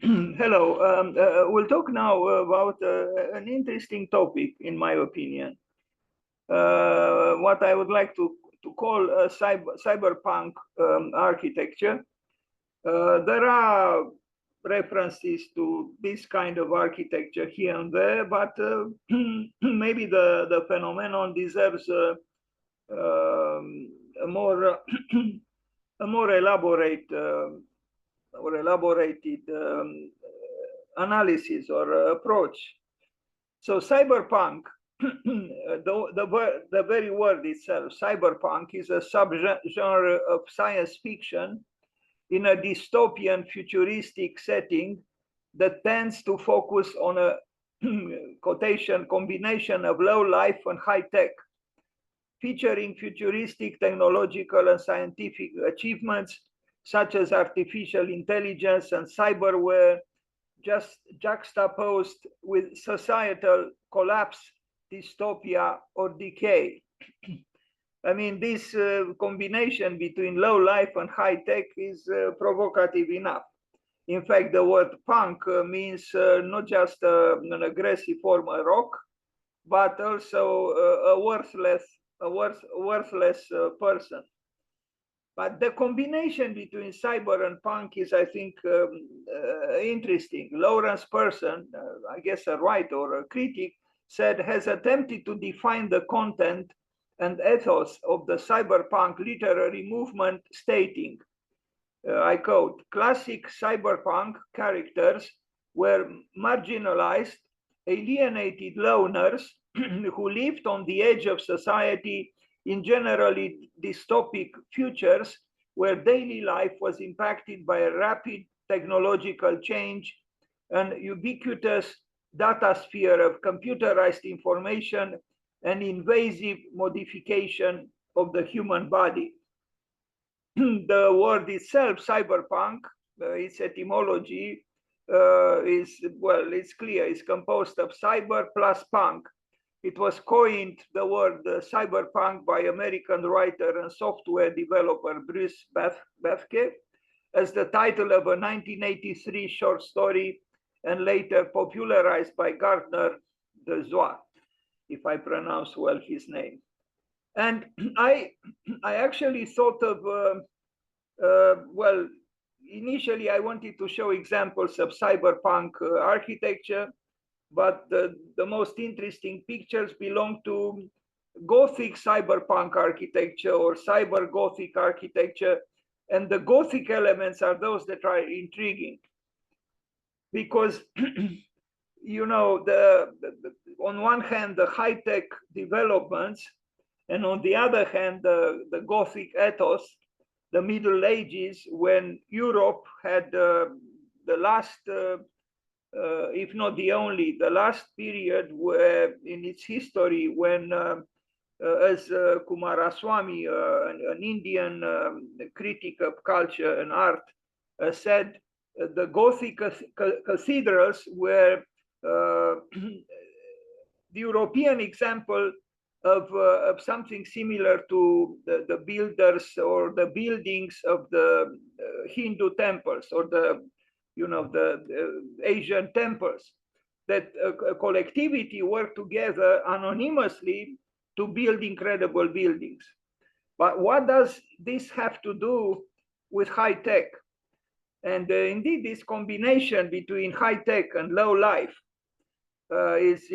Hello. We'll talk now about an interesting topic, in my opinion. What I would like to call cyberpunk architecture. There are references to this kind of architecture here and there, but maybe the phenomenon deserves a more a more elaborated analysis or approach. So cyberpunk, the very word itself, cyberpunk, is a subgenre of science fiction in a dystopian futuristic setting that tends to focus on a quotation combination of low life and high tech, featuring futuristic technological and scientific achievements such as artificial intelligence and cyberware, just juxtaposed with societal collapse, dystopia, or decay. I mean, this combination between low life and high tech is provocative enough. In fact, the word punk means not just an aggressive form of rock, but also a worthless person. But the combination between cyber and punk is, I think, interesting. Lawrence Person, I guess a writer or a critic, said has attempted to define the content and ethos of the cyberpunk literary movement, stating, I quote, classic cyberpunk characters were marginalized, alienated loners who lived on the edge of society in generally dystopic futures where daily life was impacted by a rapid technological change, an ubiquitous data sphere of computerized information, and invasive modification of the human body. The word itself, cyberpunk, its etymology it's clear, it's composed of cyber plus punk. It was coined, the word cyberpunk, by American writer and software developer Bruce Bethke as the title of a 1983 short story and later popularized by Gardner Dozois, if I pronounce well his name. And I actually thought of, initially I wanted to show examples of cyberpunk architecture, but the most interesting pictures belong to Gothic cyberpunk architecture or cyber Gothic architecture. And the Gothic elements are those that are intriguing because, you know, on one hand, the high-tech developments, and on the other hand, the Gothic ethos, the Middle Ages, when Europe had the last if not the only, the last period where in its history when, as Kumaraswamy, an Indian critic of culture and art, said, the Gothic cathedrals were the European example of something similar to the builders or the buildings of the Hindu temples or the Asian temples, that a collectivity worked together anonymously to build incredible buildings. But what does this have to do with high tech? And indeed, this combination between high tech and low life is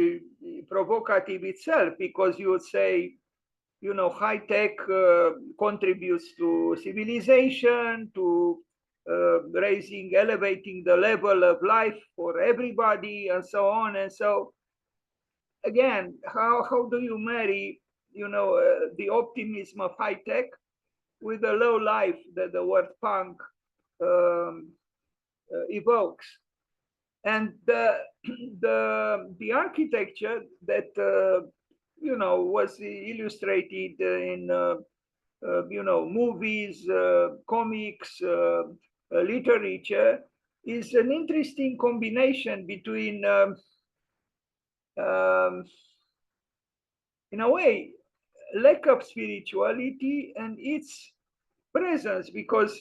provocative itself, because you would say, you know, high tech contributes to civilization, to elevating the level of life for everybody, and so on. And so, again, how do you marry, you know, the optimism of high tech with the low life that the word punk evokes? And the architecture that you know was illustrated in movies, comics, literature, is an interesting combination between, in a way, lack of spirituality and its presence, because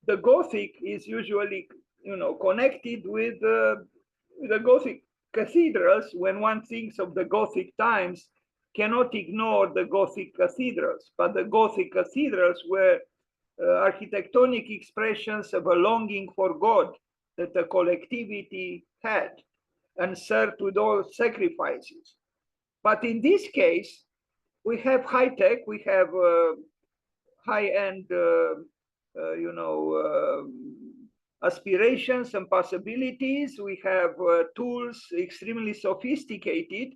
the Gothic is usually connected with the Gothic cathedrals. When one thinks of the Gothic times, cannot ignore the Gothic cathedrals, but the Gothic cathedrals were architectonic expressions of a longing for God that the collectivity had and served with all sacrifices. But in this case, we have high tech, we have high-end, aspirations and possibilities. We have tools extremely sophisticated,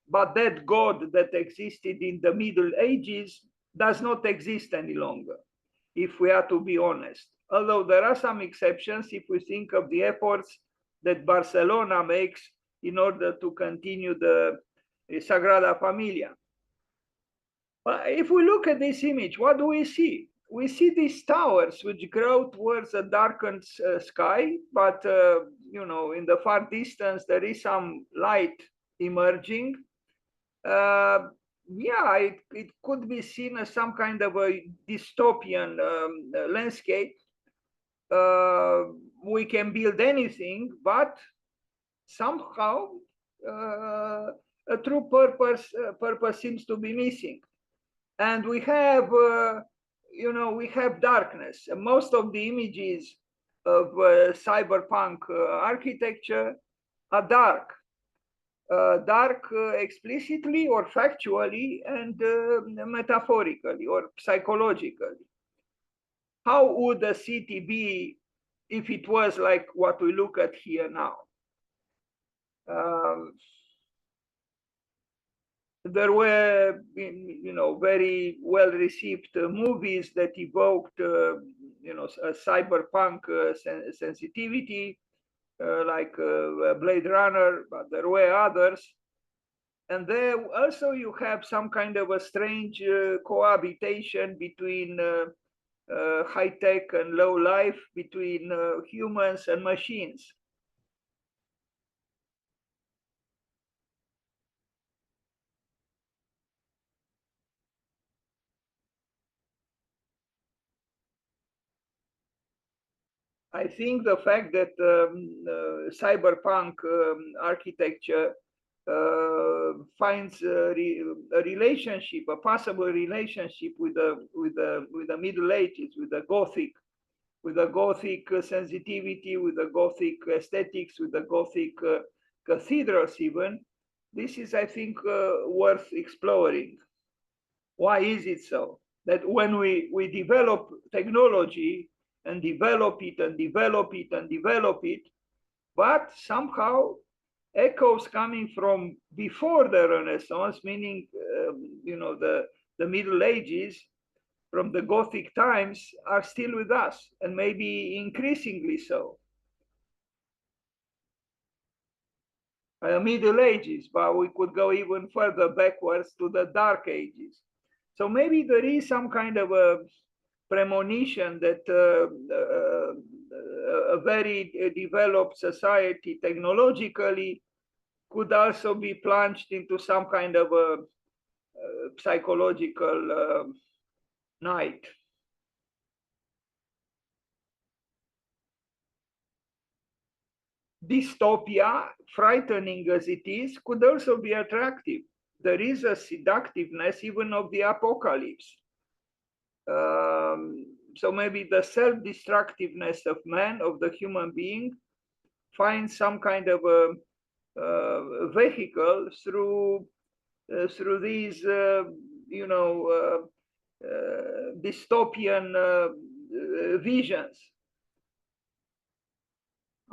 but that God that existed in the Middle Ages does not exist any longer, if we are to be honest. Although there are some exceptions, if we think of the efforts that Barcelona makes in order to continue the Sagrada Familia. But if we look at this image, what do we see? We see these towers which grow towards a darkened sky, but in the far distance there is some light emerging. It could be seen as some kind of a dystopian landscape. We can build anything, but somehow a true purpose seems to be missing. And we have we have darkness. Most of the images of cyberpunk architecture are dark. Dark explicitly or factually and metaphorically or psychologically. How would a city be if it was like what we look at here now? There were, very well received movies that evoked, a cyberpunk sensitivity, like Blade Runner, but there were others. And there also you have some kind of a strange cohabitation between high tech and low life, between humans and machines. I think the fact that cyberpunk architecture finds a relationship, a possible relationship with the Middle Ages, with the Gothic sensitivity, with the Gothic aesthetics, with the Gothic cathedrals even. This is, I think, worth exploring. Why is it so? That when we develop technology and develop it and develop it and develop it, but somehow echoes coming from before the Renaissance, meaning the Middle Ages, from the Gothic times, are still with us, and maybe increasingly so. Middle Ages, but we could go even further backwards to the Dark Ages. So maybe there is some kind of a premonition that a very developed society technologically could also be plunged into some kind of a psychological night. Dystopia, frightening as it is, could also be attractive. There is a seductiveness even of the apocalypse. So maybe the self-destructiveness of man, of the human being, finds some kind of a vehicle through these, dystopian visions.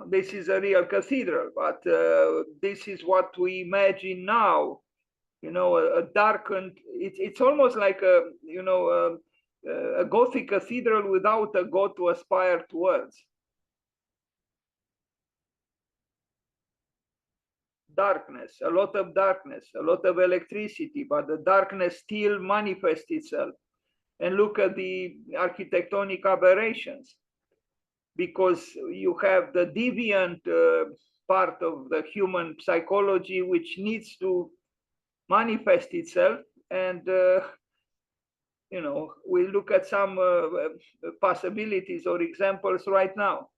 This is a real cathedral, but this is what we imagine now. A darkened. It's almost like a Gothic cathedral without a God to aspire towards. Darkness, a lot of electricity, but the darkness still manifests itself. And look at the architectonic aberrations, because you have the deviant part of the human psychology which needs to manifest itself. And we look at some possibilities or examples right now.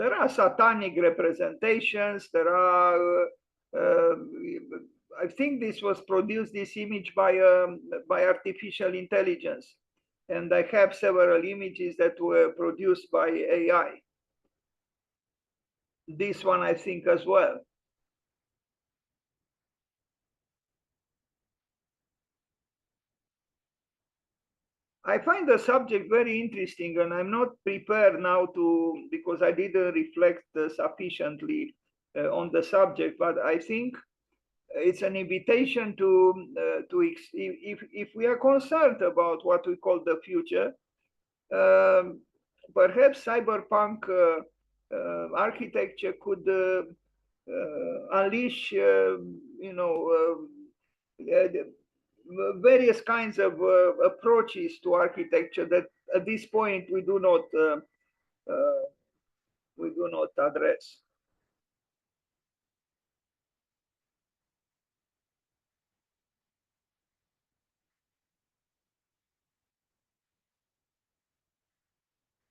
there are satanic representations. There are, I think this was produced, this image by artificial intelligence. And I have several images that were produced by AI. This one, I think, as well. I find the subject very interesting, and I'm not prepared now to, because I didn't reflect sufficiently on the subject, but I think it's an invitation if we are concerned about what we call the future, perhaps cyberpunk architecture could unleash, various kinds of approaches to architecture that at this point we do not address.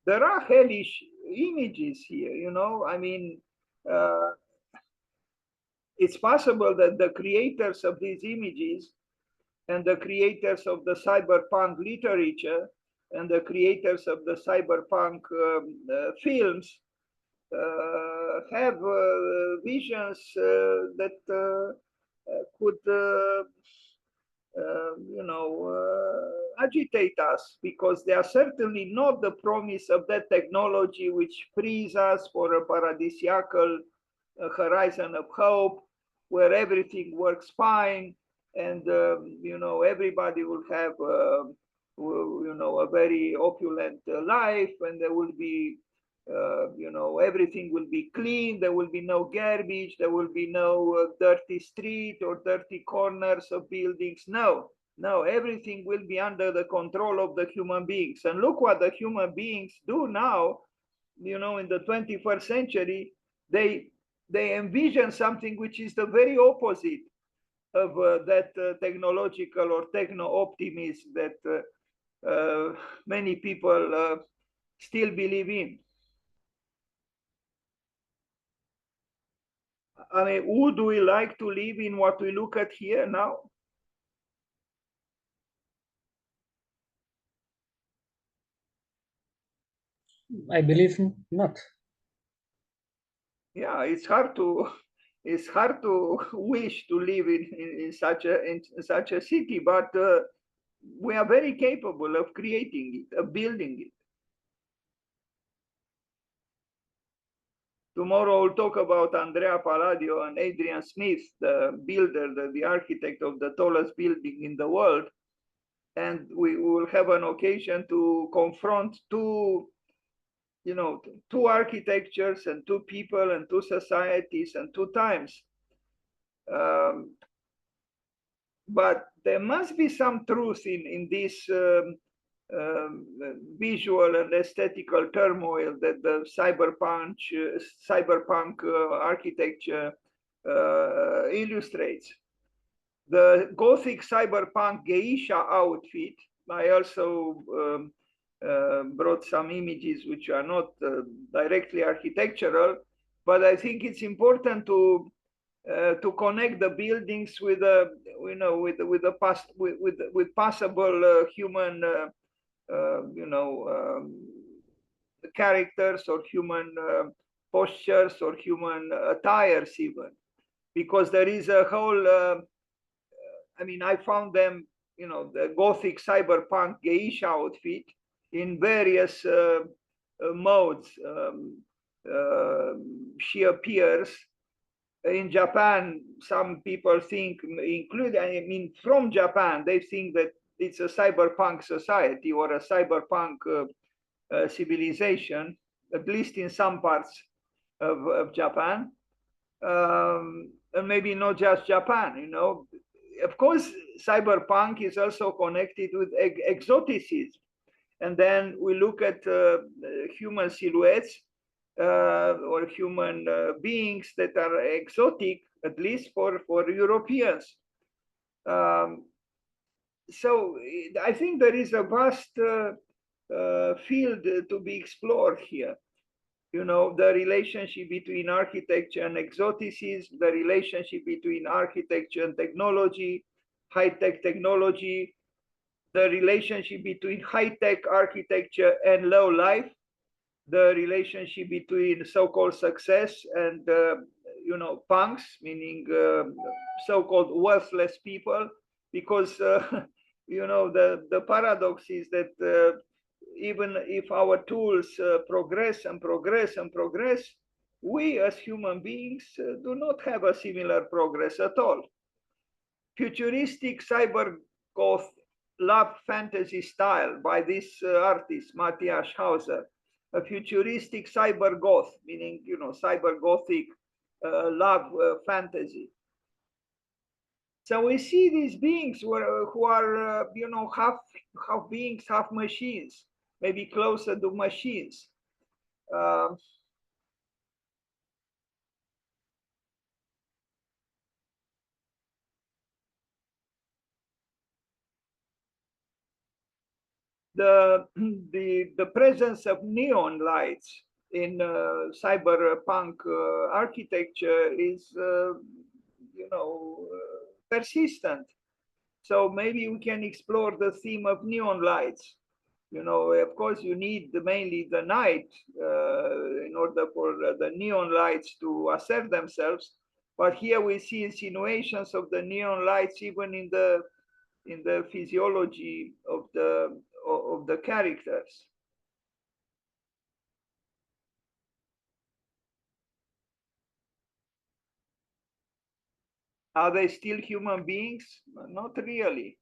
There are hellish images here, I mean, it's possible that the creators of these images and the creators of the cyberpunk literature and the creators of the cyberpunk films have visions that could agitate us, because they are certainly not the promise of that technology which frees us for a paradisiacal horizon of hope, where everything works fine, and everybody will have a very opulent life, and there will be everything will be clean. There will be no garbage. There will be no dirty street or dirty corners of buildings. No, everything will be under the control of the human beings. And look what the human beings do now. In the 21st century, they envision something which is the very opposite of that technological or techno-optimism that many people still believe in. I mean, would we like to live in what we look at here now? I believe not. Yeah, it's hard to wish to live in such a city, but we are very capable of creating it, of building it. Tomorrow we'll talk about Andrea Palladio and Adrian Smith, the builder, the architect of the tallest building in the world. And we will have an occasion to confront two architectures and two people and two societies and two times. But there must be some truth in this visual and aesthetical turmoil that the cyberpunk architecture illustrates. The Gothic cyberpunk geisha outfit, I also brought some images which are not directly architectural, but I think it's important to connect the buildings with possible human characters or human postures or human attires even, because there is a whole I found them, the Gothic cyberpunk geisha outfit in various modes. She appears in Japan. Some people think, from Japan, they think that it's a cyberpunk society or a cyberpunk civilization, at least in some parts of Japan. And maybe not just Japan, Of course, cyberpunk is also connected with exoticism. And then we look at human silhouettes or human beings that are exotic, at least for Europeans. So I think there is a vast field to be explored here. You know, the relationship between architecture and exoticism, the relationship between architecture and technology, high-tech technology, the relationship between high-tech architecture and low life, the relationship between so-called success and you know, punks, meaning so-called worthless people, because you know, the paradox is that even if our tools progress and progress and progress, we as human beings do not have a similar progress at all. Futuristic cyber goth love fantasy style by this artist, Matthias Hauser, a futuristic cyber goth, meaning, you know, cyber gothic love fantasy. So we see these beings who are, you know, half beings, half machines, maybe closer to machines. Um, the presence of neon lights in cyberpunk architecture is, you know, persistent. So maybe we can explore the theme of neon lights. You know, of course, you need mainly the night in order for the neon lights to assert themselves. But here we see insinuations of the neon lights even in the physiology of the characters. Are they still human beings? Not really.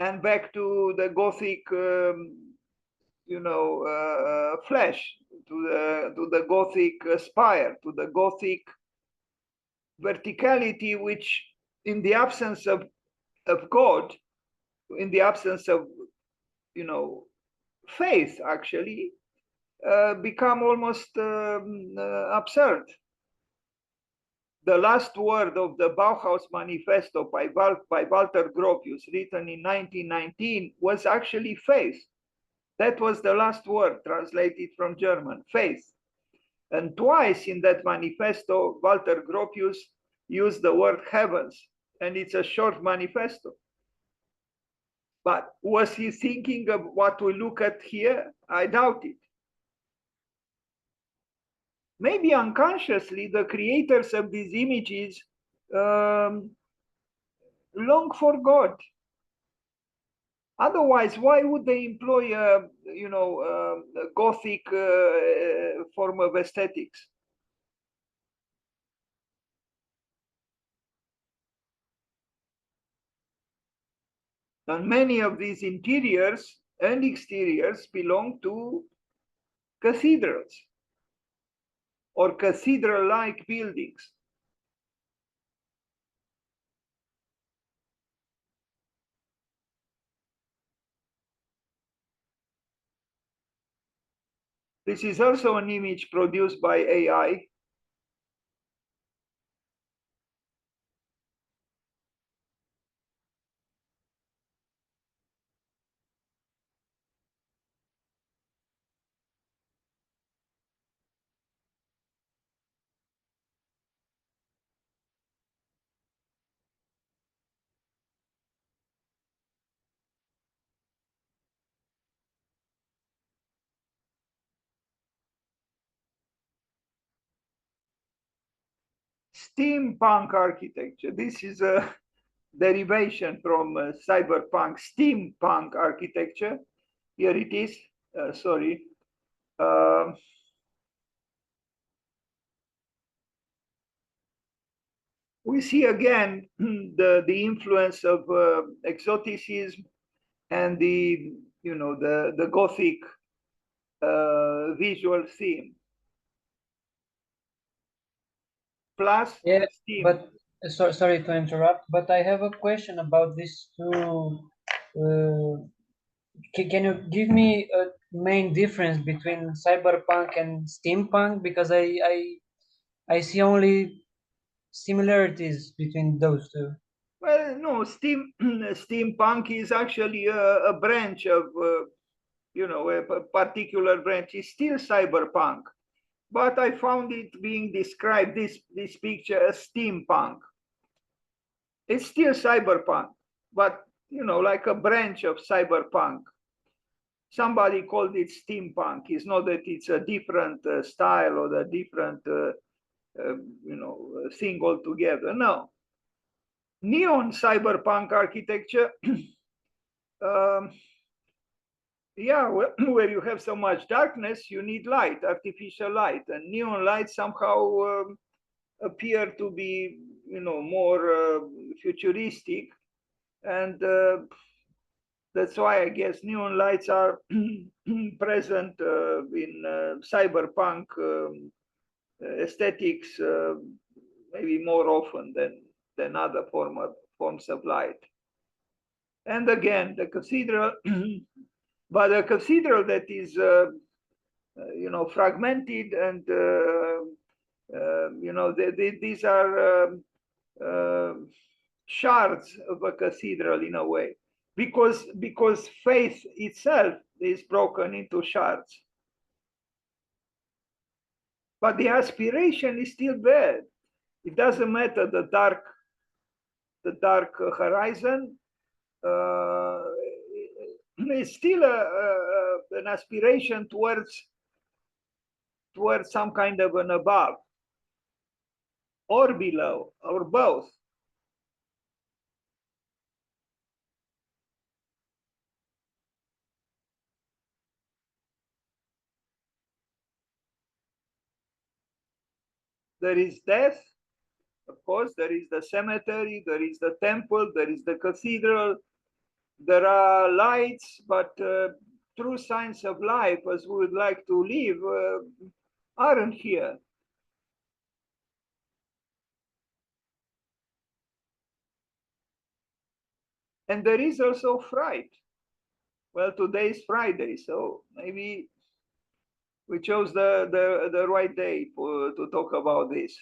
And back to the Gothic, you know, flesh, to the Gothic spire, to the Gothic verticality, which, in the absence of God, in the absence of, you know, faith, actually, become almost absurd. The last word of the Bauhaus Manifesto by Walter Gropius, written in 1919, was actually faith. That was the last word translated from German, faith. And twice in that manifesto, Walter Gropius used the word heavens, and it's a short manifesto. But was he thinking of what we look at here? I doubt it. Maybe unconsciously, the creators of these images um, long for God. Otherwise, why would they employ a, you know, a Gothic form of aesthetics? And many of these interiors and exteriors belong to cathedrals or cathedral-like buildings. This is also an image produced by AI. Steampunk architecture. This is a derivation from cyberpunk, steampunk architecture. Here it is. Sorry. Uh, we see again the influence of exoticism and the, you know, the Gothic visual theme. Plus Yeah, steam. but sorry to interrupt, but I have a question about these two. Can you give me a main difference between cyberpunk and steampunk? Because I see only similarities between those two? Well, no, steampunk is actually a branch of, a particular branch. It's still cyberpunk, but I found it being described, this picture, as steampunk. It's still cyberpunk, but, like a branch of cyberpunk. Somebody called it steampunk. It's not that it's a different style or a different, thing altogether. No. Neon cyberpunk architecture, yeah, where you have so much darkness, you need light, artificial light, and neon light somehow appear to be, more futuristic, and that's why I guess neon lights are present in cyberpunk aesthetics maybe more often than other forms of light. And again, the cathedral, but a cathedral that is, fragmented, and these are shards of a cathedral in a way, because faith itself is broken into shards. But the aspiration is still there. It doesn't matter the dark horizon. It's still an aspiration towards some kind of an above, or below, or both. There is death, of course, there is the cemetery, there is the temple, there is the cathedral, there are lights, but true signs of life as we would like to live aren't here. And there is also fright. Well, today is Friday, so maybe we chose the right day to talk about this.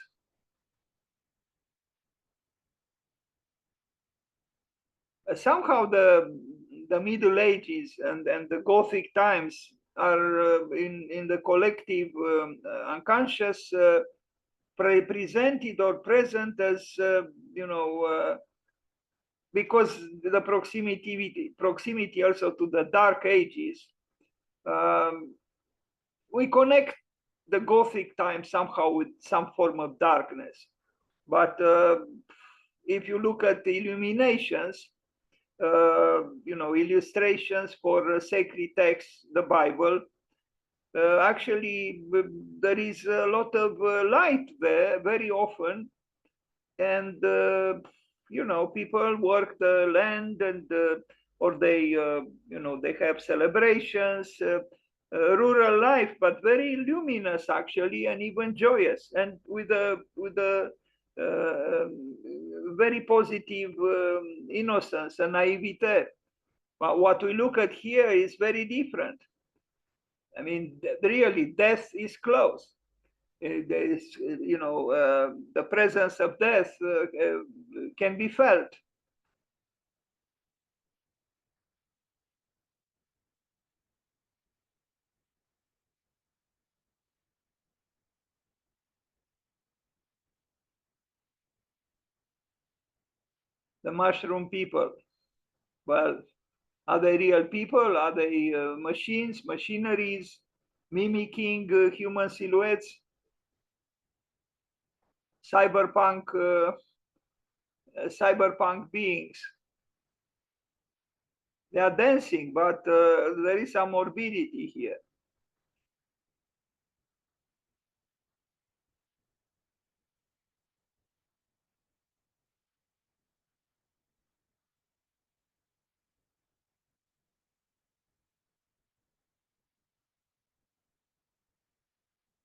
Somehow the Middle Ages and the Gothic times are in the collective unconscious presented or present as because the proximity also to the Dark Ages. We connect the Gothic time somehow with some form of darkness, but if you look at the illuminations, illustrations for sacred texts, the Bible, actually there is a lot of light there very often, and people work the land, and or they they have celebrations, rural life, but very luminous actually, and even joyous, and with a very positive innocence and naivete. But what we look at here is very different. I mean, really, death is close. There is, the presence of death can be felt. The mushroom people, well, are they real people? Are they machines, machineries, mimicking human silhouettes? Cyberpunk beings. They are dancing, but there is some morbidity here.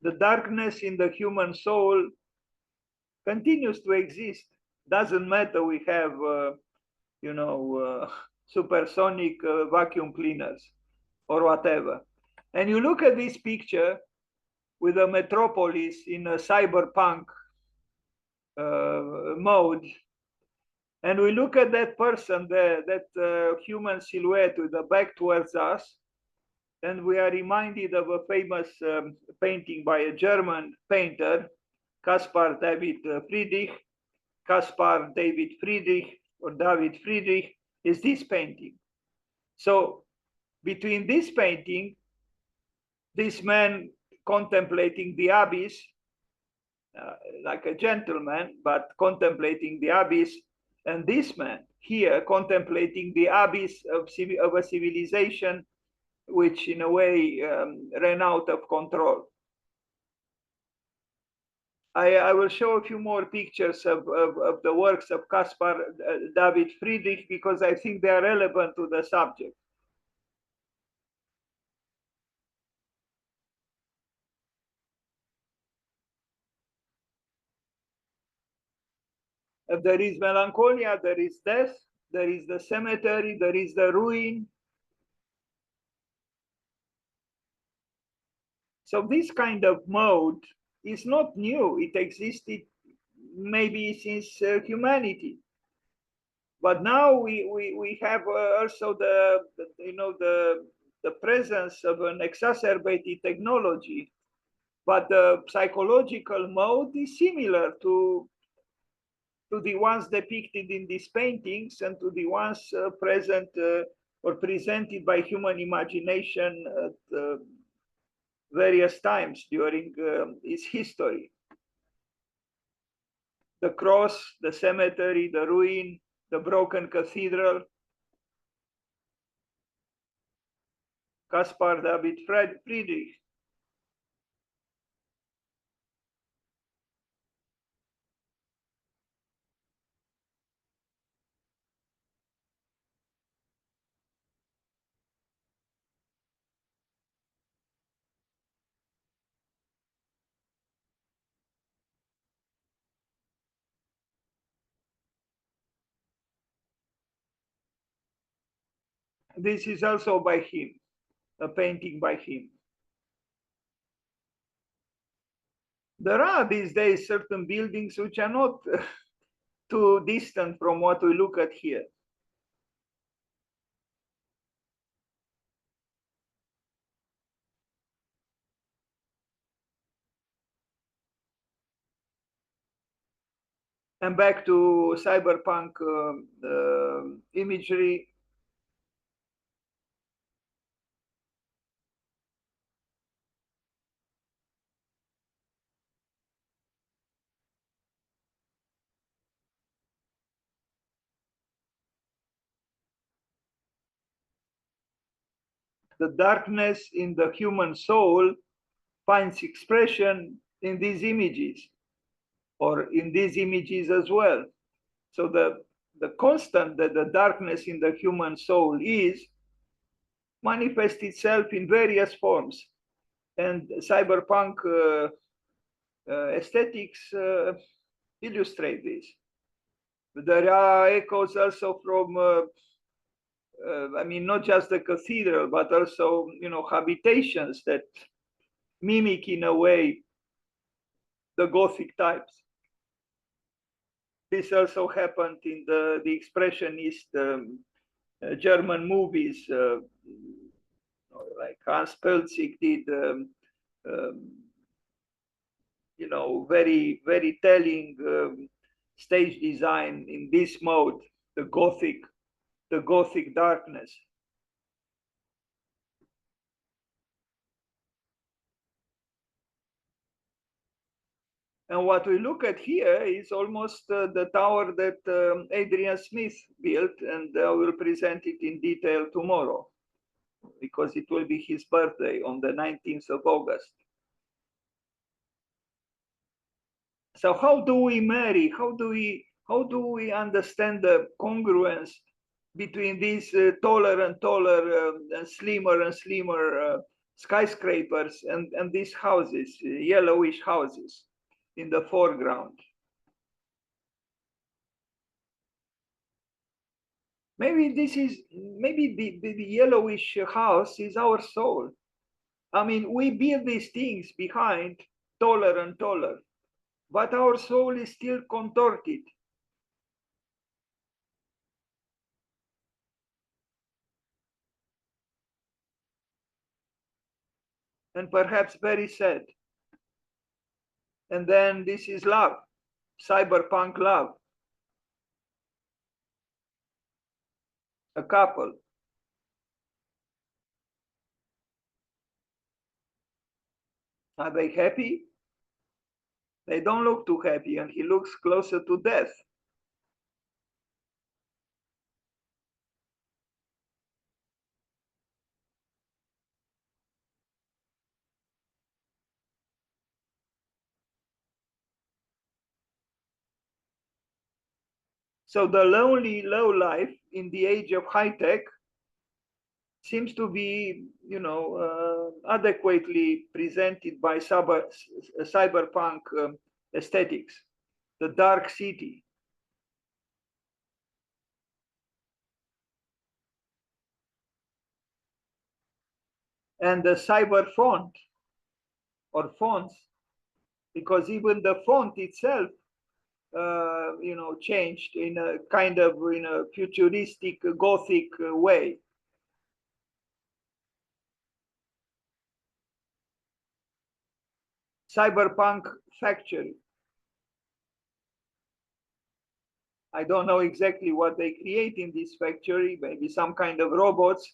The darkness in the human soul continues to exist. Doesn't matter we have, supersonic vacuum cleaners or whatever. And you look at this picture with a metropolis in a cyberpunk mode, and we look at that person there, that human silhouette with the back towards us, and we are reminded of a famous painting by a German painter, Caspar David Friedrich. Caspar David Friedrich, or David Friedrich, is this painting. So between this painting, this man contemplating the abyss, like a gentleman, but contemplating the abyss, and this man here contemplating the abyss of a civilization which in a way ran out of control. I will show a few more pictures of the works of Caspar David Friedrich because I think they are relevant to the subject. There is melancholia, there is death, there is the cemetery, there is the ruin. So this kind of mode is not new. It existed maybe since humanity. But now we have also the presence of an exacerbated technology, but the psychological mode is similar to the ones depicted in these paintings and to the ones present or presented by human imagination at various times during its history. The cross, the cemetery, the ruin, the broken cathedral. Caspar David Friedrich. This is also by him, a painting by him. There are these days certain buildings which are not too distant from what we look at here. And back to cyberpunk imagery. The darkness in the human soul finds expression in these images, or in these images as well. So the constant that the darkness in the human soul is manifests itself in various forms. And cyberpunk aesthetics illustrate this. There are echoes also from, I mean, not just the cathedral, but also, habitations that mimic in a way the Gothic types. This also happened in the expressionist German movies, like Hans Pelzig did, very, very telling stage design in this mode, the Gothic darkness. And what we look at here is almost the tower that Adrian Smith built, and I will present it in detail tomorrow, because it will be his birthday on the 19th of August. So how do we marry? How do we understand the congruence between these taller and taller and slimmer skyscrapers and these houses, yellowish houses in the foreground? Maybe the yellowish house is our soul. I mean, we build these things behind, taller and taller. but our soul is still contorted. And perhaps very sad. And then this is love, cyberpunk love. A couple. Are they happy? They don't look too happy, and he looks closer to death. So the lonely low life in the age of high tech seems to be, adequately presented by cyberpunk aesthetics. The dark city, and the cyber font or fonts, because even the font itself, changed in a kind of in a futuristic Gothic way. Cyberpunk factory. I don't know exactly what they create in this factory, maybe some kind of robots.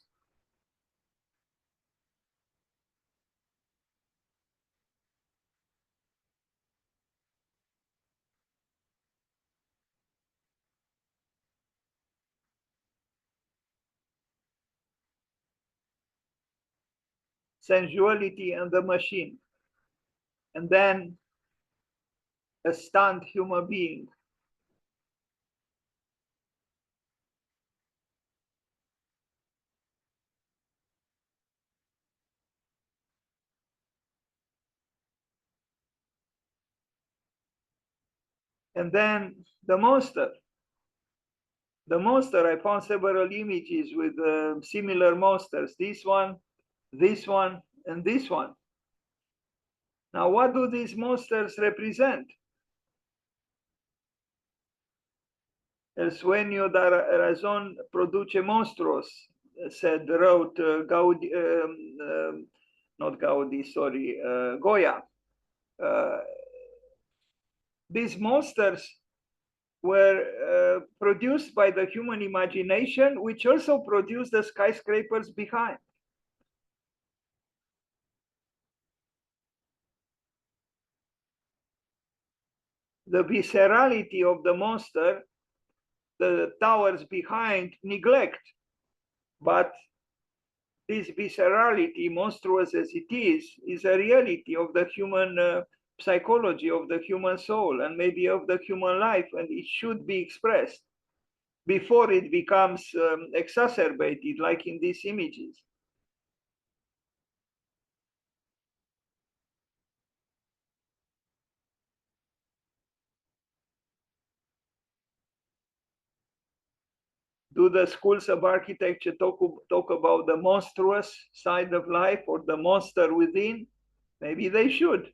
Sensuality and the machine. And then a stunned human being. And then the monster. The monster, I found several images with similar monsters. This one, and this one. Now, what do these monsters represent? El sueño da razón produce monstruos, wrote Gaudi, not Gaudi, sorry, Goya. These monsters were produced by the human imagination, which also produced the skyscrapers behind. The viscerality of the monster, the towers behind neglect, but this viscerality, monstrous as it is a reality of the human psychology, of the human soul, and maybe of the human life, and it should be expressed before it becomes exacerbated, like in these images. Do the schools of architecture talk about the monstrous side of life or the monster within? Maybe they should.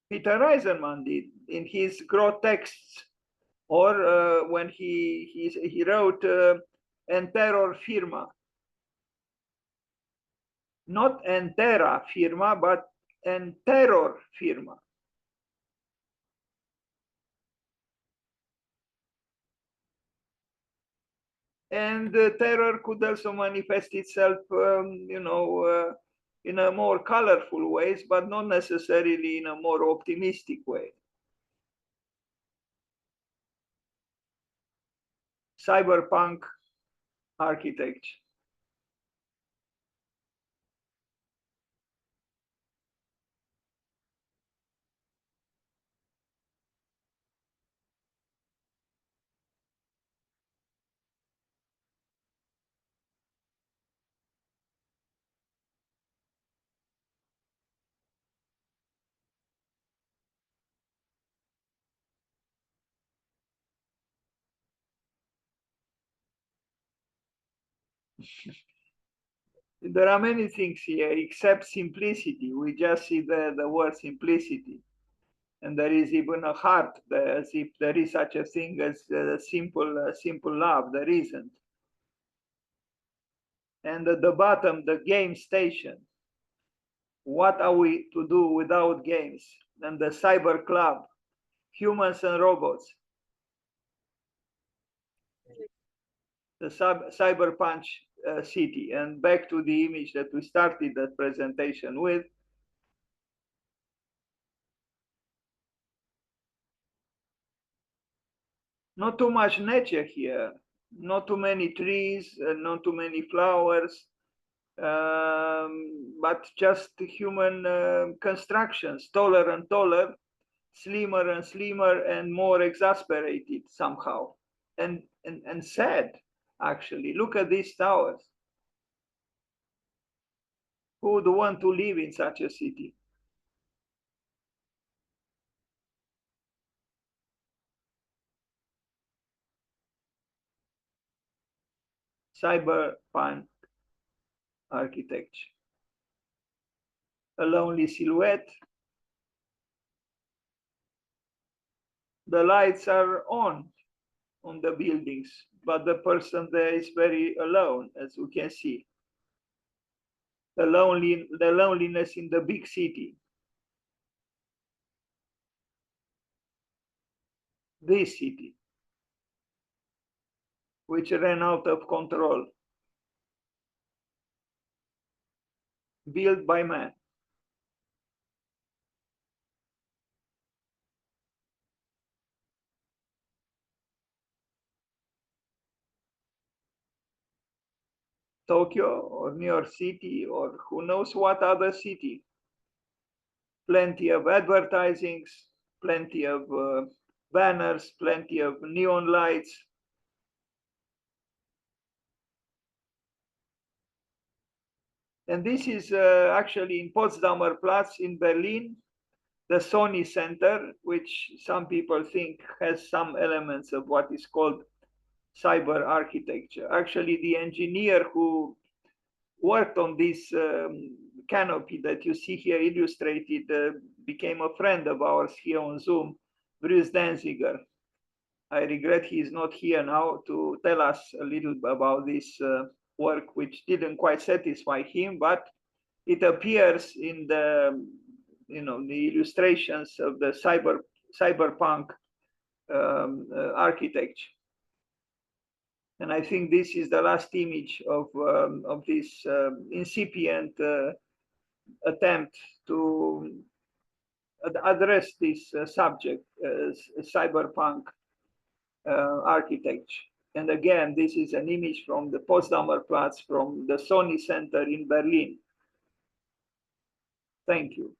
Peter Eisenman did in his grotesques, or when he wrote En terror firma. Not en terra firma, but en terror firma. And terror could also manifest itself, in a more colorful ways, but not necessarily in a more optimistic way. Cyberpunk architecture. There are many things here except simplicity. We just see the word simplicity. And there is even a heart, as if there is such a thing as simple love. There isn't. And at the bottom, the game station. What are we to do without games? And the cyber club, humans and robots. The cyberpunk city. And back to the image that we started the presentation with. Not too much nature here, not too many trees, not too many flowers, but just human constructions, taller and taller, slimmer and slimmer, and more exasperated somehow, and sad, actually. Look at these towers. Who would want to live in such a city? Cyberpunk architecture. A lonely silhouette. The lights are on the buildings, but the person there is very alone, as we can see. The loneliness in the big city. This city, which ran out of control, built by man. Tokyo or New York City or who knows what other city. Plenty of advertisings, plenty of banners, plenty of neon lights. And this is actually in Potsdamer Platz in Berlin, the Sony Center, which some people think has some elements of what is called cyber architecture. Actually, the engineer who worked on this canopy that you see here illustrated became a friend of ours here on Zoom, Bruce Danziger. I regret he is not here now to tell us a little about this work, which didn't quite satisfy him, but it appears in the illustrations of the cyberpunk architecture. And I think this is the last image of this incipient attempt to address this subject, cyberpunk architecture. And again, this is an image from the Potsdamer Platz from the Sony Center in Berlin. Thank you.